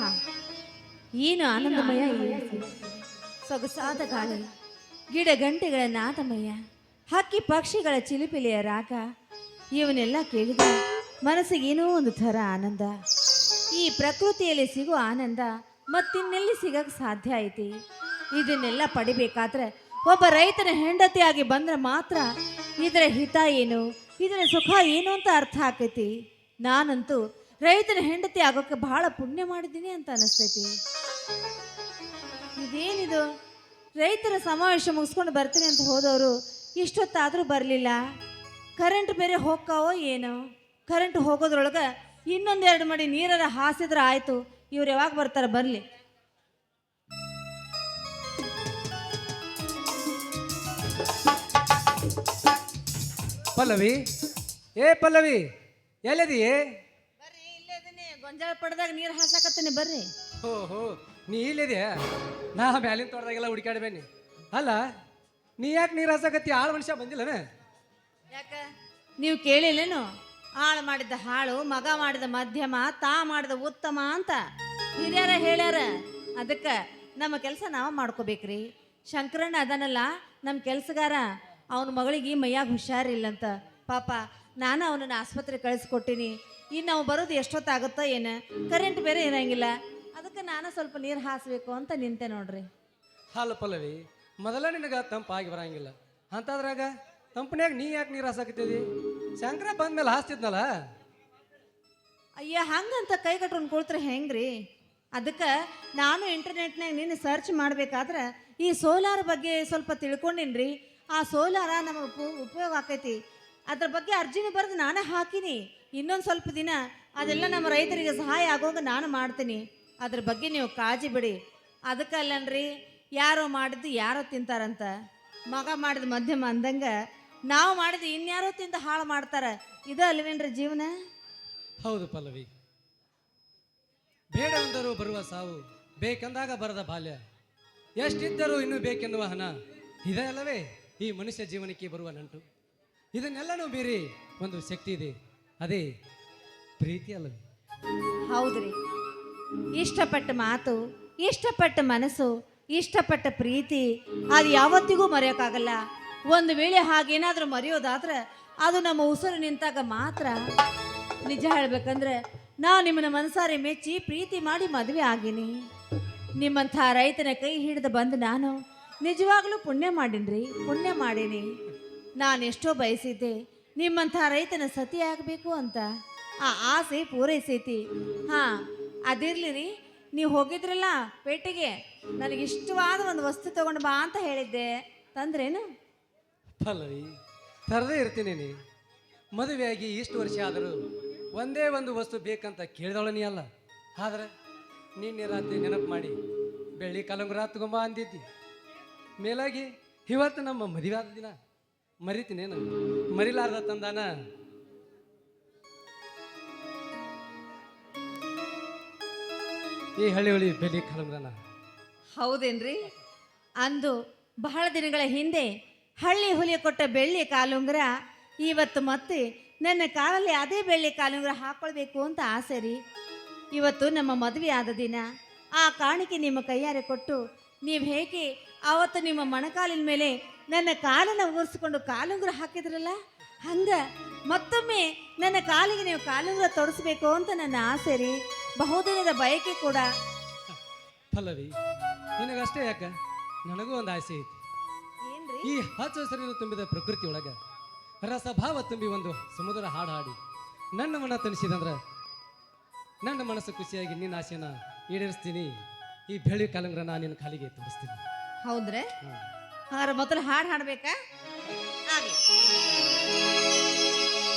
ಆಹಾ ಏನು ಆನಂದಮಯ ಈ ಸೊಗಸಾದ ಗಾಳಿ, ಗಿಡ ಗಂಟೆಗಳ ನಾದಮಯ, ಹಕ್ಕಿ ಪಕ್ಷಿಗಳ ಚಿಲಿಪಿಲಿಯ ರಾಗ, ಇವನ್ನೆಲ್ಲ ಕೇಳಿದ ಮನಸ್ಸಿಗೆ ಏನೋ ಒಂದು ಥರ ಆನಂದ. ಈ ಪ್ರಕೃತಿಯಲ್ಲಿ ಸಿಗೋ ಆನಂದ ಮತ್ತಿನ್ನೆಲ್ಲಿ ಸಿಗಕ್ಕೆ ಸಾಧ್ಯ ಐತಿ? ಇದನ್ನೆಲ್ಲ ಪಡಿಬೇಕಾದ್ರೆ ಒಬ್ಬ ರೈತನ ಹೆಂಡತಿಯಾಗಿ ಬಂದ್ರೆ ಮಾತ್ರ ಇದರ ಹಿತ ಏನು, ಇದರ ಸುಖ ಏನು ಅಂತ ಅರ್ಥ ಆಕೈತಿ. ನಾನಂತೂ ರೈತನ ಹೆಂಡತಿ ಆಗೋಕ್ಕೆ ಬಹಳ ಪುಣ್ಯ ಮಾಡಿದ್ದೀನಿ ಅಂತ ಅನಿಸ್ತೈತಿ. ಇದೇನಿದು, ರೈತರ ಸಮಾವೇಶ ಮುಗಿಸ್ಕೊಂಡು ಬರ್ತೀನಿ ಅಂತ ಹೋದವರು ಇಷ್ಟೊತ್ತಾದರೂ ಬರಲಿಲ್ಲ. ಕರೆಂಟ್ ಬೇರೆ ಹೋಗ್ಕಾವೋ ಏನೋ. ಕರೆಂಟ್ ಹೋಗೋದ್ರೊಳಗೆ ಇನ್ನೊಂದೆರಡು ಮಡಿ ನೀರರ ಹಾಸಿದ್ರೆ ಆಯಿತು. ಇವ್ರು ಯಾವಾಗ ಬರ್ತಾರೆ ಬರಲಿ. ಪಲ್ಲವಿ, ಏ ಪಲ್ಲವಿ, ಎಲ್ಲಿದೀಯೇ? ಬರ್ರಿ, ಇಲ್ಲೇ ಇದೀನಿ. ಗೊಂಜಾಳ ಪಡೆದಾಗ ನೀರು ಹಾಸಾಕತ್ತೀನಿ, ಬರ್ರಿ. ಓಹೋ, ನೀ ಇಲ್ಲಿದೆಯಾ? ನಾ ಮ್ಯಾಲಿನ ತೋಟದಾಗೆಲ್ಲ ಹುಡುಕಾಡಿ ಬನ್ನಿ. ಅಲ್ಲ, ನೀ ಯಾಕೆ ನೀರು ಹಾಸಕತ್ತಿ? ಆಳು ಮನುಷ್ಯ ಬಂದಿಲ್ಲನ? ಯಾಕ ನೀವು ಕೇಳಿಲ್ಲೇನು? ಆಳು ಮಾಡಿದ ಹಾಳು, ಮಗ ಮಾಡಿದ ಮಧ್ಯಮ, ತಾ ಮಾಡಿದ ಉತ್ತಮ ಅಂತ ಹಿರಿಯರ ಹೇಳ್ಯಾರ. ಅದಕ್ಕೆ ನಮ್ಮ ಕೆಲಸ ನಾವು ಮಾಡ್ಕೋಬೇಕ್ರಿ. ಶಂಕರಣ್ಣ ಅದನ್ನಲ್ಲ ನಮ್ಮ ಕೆಲಸಗಾರ, ಅವನ ಮಗಳಿಗೆ ಮೈಯಾಗ ಹುಷಾರಿಲ್ಲಂತ. ಪಾಪ ನಾನು ಅವನನ್ನು ಆಸ್ಪತ್ರೆ ಕಳಿಸ್ಕೊಟ್ಟಿನಿ. ಇನ್ನು ನಾವು ಬರೋದು ಎಷ್ಟೊತ್ತಾಗುತ್ತೋ ಏನು, ಕರೆಂಟ್ ಬೇರೆ ಇರೋಂಗಿಲ್ಲ. ಅದಕ್ಕೆ ನಾನು ಸ್ವಲ್ಪ ನೀರು ಹಾಸಬೇಕು ಅಂತ ನಿಂತೆ ನೋಡ್ರಿ. ಹಾಲು ಪಲ್ಲವಿ, ಮೊದಲ ನಿನಗೆ ತಂಪಾಗಿ ಬರಂಗಿಲ್ಲ ಅಂತದ್ರಾಗ ತಂಪನ್ಯಾಗ ನೀ ಯಾಕೆ ನೀರು ಹಾಸಾಕತ್ತಿದಿ? ಶಂಕರ ಬಂದ್ಮೇಲೆ ಹಾಸ್ತಿದ್ನಲ್ಲ. ಅಯ್ಯ, ಹಂಗಂತ ಕೈ ಕಟ್ಕೊಂಡು ಕೊಳ್ತ್ರೆ ಹೆಂಗ್ರಿ? ಅದಕ್ಕೆ ನಾನು ಇಂಟರ್ನೆಟ್ನಾಗ ನಿನ್ನೆ ಸರ್ಚ್ ಮಾಡಬೇಕಾದ್ರೆ ಈ ಸೋಲಾರ್ ಬಗ್ಗೆ ಸ್ವಲ್ಪ ತಿಳ್ಕೊಂಡಿನ್ರಿ. ಆ ಸೋಲಾರ ನಮಗೆ ಉಪಯೋಗ ಆಕೈತಿ. ಅದ್ರ ಬಗ್ಗೆ ಅರ್ಜಿನೂ ಬರೆದು ನಾನೇ ಹಾಕಿನಿ. ಇನ್ನೊಂದು ಸ್ವಲ್ಪ ದಿನ ಅದೆಲ್ಲ ನಮ್ಮ ರೈತರಿಗೆ ಸಹಾಯ ಆಗೋಂಗೆ ನಾನು ಮಾಡ್ತೀನಿ. ಅದ್ರ ಬಗ್ಗೆ ನೀವು ಕಾಳಜಿ ಬಿಡಿ. ಅದಕ್ಕೆ ಅಲ್ಲನ್ರಿ, ಯಾರೋ ಮಾಡಿದ್ದು ಯಾರೋ ತಿಂತಾರಂತ. ಮಗ ಮಾಡಿದ ಮಧ್ಯಮ ಅಂದಂಗೆ ನಾವು ಮಾಡಿದ್ದು ಇನ್ಯಾರೋ ತಿಂದು ಹಾಳು ಮಾಡ್ತಾರೆ. ಇದು ಅಲ್ವೇನ್ರಿ ಜೀವನ? ಹೌದು ಪಲ್ಲವಿ, ಬೇಡವೆಂದರೂ ಬರುವ ಸಾವು, ಬೇಕೆಂದಾಗ ಬರದ ಬಾಲ್ಯ, ಎಷ್ಟಿದ್ದರೂ ಇನ್ನೂ ಬೇಕೆನ್ನುವ ಹಣ, ಇದೇ ಅಲ್ಲವೇ ಈ ಮನುಷ್ಯ ಜೀವನಕ್ಕೆ ಬರುವ ನಂಟು. ಇದನ್ನೆಲ್ಲನೂ ಮೀರಿ ಒಂದು ಶಕ್ತಿ ಇದೆ, ಅದೇ ಪ್ರೀತಿ ಅಲ್ಲವೇ? ಹೌದ್ರಿ. ಇಷ್ಟಪಟ್ಟ ಮಾತು, ಇಷ್ಟಪಟ್ಟ ಮನಸ್ಸು, ಇಷ್ಟಪಟ್ಟ ಪ್ರೀತಿ ಅದು ಯಾವತ್ತಿಗೂ ಮರೆಯೋಕ್ಕಾಗಲ್ಲ. ಒಂದು ವೇಳೆ ಹಾಗೇನಾದರೂ ಮರೆಯೋದಾದ್ರೆ ಅದು ನಮ್ಮ ಉಸಿರು ನಿಂತಾಗ ಮಾತ್ರ. ನಿಜ ಹೇಳ್ಬೇಕಂದ್ರೆ ನಾವು ನಿಮ್ಮನ್ನ ಮನಸಾರೆ ಮೆಚ್ಚಿ ಪ್ರೀತಿ ಮಾಡಿ ಮದುವೆ ಆಗೀನಿ. ನಿಮ್ಮಂಥ ರೈತನ ಕೈ ಹಿಡಿದು ಬಂದು ನಾನು ನಿಜವಾಗ್ಲೂ ಪುಣ್ಯ ಮಾಡೀನಿ, ಪುಣ್ಯ ಮಾಡೀನಿ. ನಾನೆಷ್ಟೋ ಬಯಸಿದ್ದೆ ನಿಮ್ಮಂಥ ರೈತನ ಸತಿ ಆಗಬೇಕು ಅಂತ. ಆ ಆಸೆ ಪೂರೈಸೈತಿ. ಹಾಂ, ಅದಿರಲಿ ರೀ, ನೀವು ಹೋಗಿದ್ರಲ್ಲ ಪೇಟೆಗೆ, ನನಗಿಷ್ಟವಾದ ಒಂದು ವಸ್ತು ತೊಗೊಂಡು ಬಾ ಅಂತ ಹೇಳಿದ್ದೆ, ತಂದ್ರೇನು? ಪಲ್ಲವಿ, ತರದೇ ಇರ್ತೀನಿ. ನೀ ಮದುವೆಯಾಗಿ ಇಷ್ಟು ವರ್ಷ ಆದರೂ ಒಂದೇ ಒಂದು ವಸ್ತು ಬೇಕಂತ ಕೇಳಿದವಳು ನೀ ಅಲ್ಲ. ಆದ್ರೆ ನಿನ್ನೆ ರಾತ್ರಿ ನೆನಪು ಮಾಡಿ ಬೆಳ್ಳಿ ಕಲಂಗುರ ತಗೊಂಬ ಅಂದಿದ್ದಿ. ಮೇಲಾಗಿ ಇವತ್ತು ನಮ್ಮ ಮದುವೆ ಆದ ದಿನ ಮರಿತೀನೇನು? ಮರಿಲಾರ್ದ ತಂದಾನ ಈ ಹಳ್ಳಿ ಹೊಳಿ ಬೆಳ್ಳಿ ಕಲಂಗುರನ. ಹೌದೇನ್ರಿ? ಅಂದು ಬಹಳ ದಿನಗಳ ಹಿಂದೆ ಹಳ್ಳಿ ಹುಲಿ ಕೊಟ್ಟ ಬೆಳ್ಳಿ ಕಾಲುಂಗುರ ಇವತ್ತು ಮತ್ತೆ ನನ್ನ ಕಾಲಲ್ಲಿ ಅದೇ ಬೆಳ್ಳಿ ಕಾಲುಂಗುರ ಹಾಕ್ಕೊಳ್ಬೇಕು ಅಂತ ಆಸೆ ರೀ. ಇವತ್ತು ನಮ್ಮ ಮದುವೆ ಆದ ದಿನ. ಆ ಕಾಣಿಕೆ ನಿಮ್ಮ ಕೈಯಾರೆ ಕೊಟ್ಟು ನೀವು ಹೇಗೆ ಆವತ್ತು ನಿಮ್ಮ ಮೊಣಕಾಲಿನ ಮೇಲೆ ನನ್ನ ಕಾಲನ್ನು ಉರಿಸ್ಕೊಂಡು ಕಾಲುಂಗುರ ಹಾಕಿದ್ರಲ್ಲ, ಹಂಗ ಮತ್ತೊಮ್ಮೆ ನನ್ನ ಕಾಲಿಗೆ ನೀವು ಕಾಲುಂಗುರ ತೊಡಸ್ಬೇಕು ಅಂತ ನನ್ನ ಆಸೆ ರೀ, ಬಹುದಿನದ ಬಯಕೆ ಕೂಡ. ಪಲ್ಲವಿ, ನಿನಗಷ್ಟೇ ಯಾಕ, ನನಗೂ ಒಂದು ಆಸೆ ಐತಿ. ಏನ್ರಿ? ಈ ಹಚ್ಚ ಹಸಿರಿನ ತುಂಬಿದ ಪ್ರಕೃತಿ ಒಳಗ ರಸಭಾವ ತುಂಬಿ ಒಂದು ಸಮುದ್ರ ಹಾಡು ಹಾಡಿ ನನ್ನ ಮನ ತಣಿಸಿದಂದ್ರೆ ನನ್ನ ಮನಸ್ಸು ಖುಷಿಯಾಗಿ ನಿನ್ನ ಆಸೆನ ಈಡೇರಿಸ್ತೀನಿ. ಈ ಬೆಳ್ಳಿ ಕಾಲಂಗ್ರ ನಾನು ನಿನ್ನ ಕಾಲಿಗೆ ತೋರಿಸ್ತೀನಿ. ಹೌದ್ರೆ? ಹಾಗಾದ್ರೆ ಮೊದಲು ಹಾಡು ಹಾಡ್ಬೇಕಾ? ಆಗ್ಲಿ.